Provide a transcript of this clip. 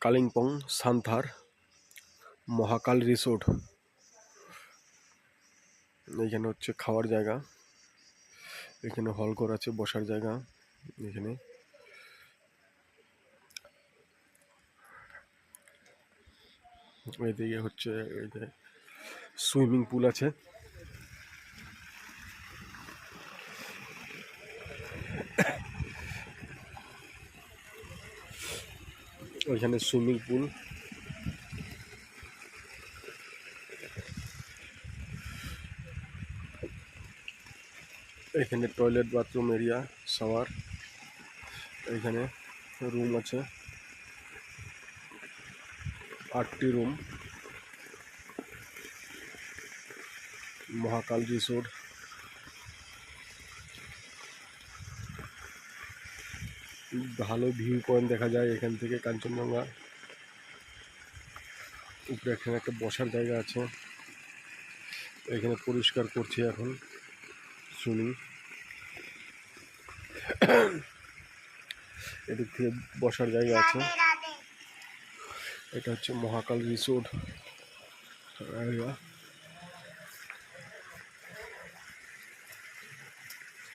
কালিম্পং সান্থার মহাকাল resort. এইখানে হচ্ছে খাওয়ার জায়গা, এখানে হল ঘর আছে, বসার জায়গা। এখানে এদিকে হচ্ছে এই যে সুইমিং পুল আছে। ওইখানে সুইমিং পুল, এখানে টয়লেট বাথরুম এরিয়া, শাওয়ার। এখানে রুম আছে 8টি রুম। মহাকাল রিসোর্ট। ভালো ভিউ পয়েন্ট দেখা যায় এখান থেকে কাঞ্চনজঙ্ঘা। উপরে এখানে একটা বসার জায়গা আছে, এখানে পরিষ্কার করছে এখন সুইমিং। এদিক থেকে বসার জায়গা আছে। এটা হচ্ছে মহাকাল রিসোর্ট এরিয়া।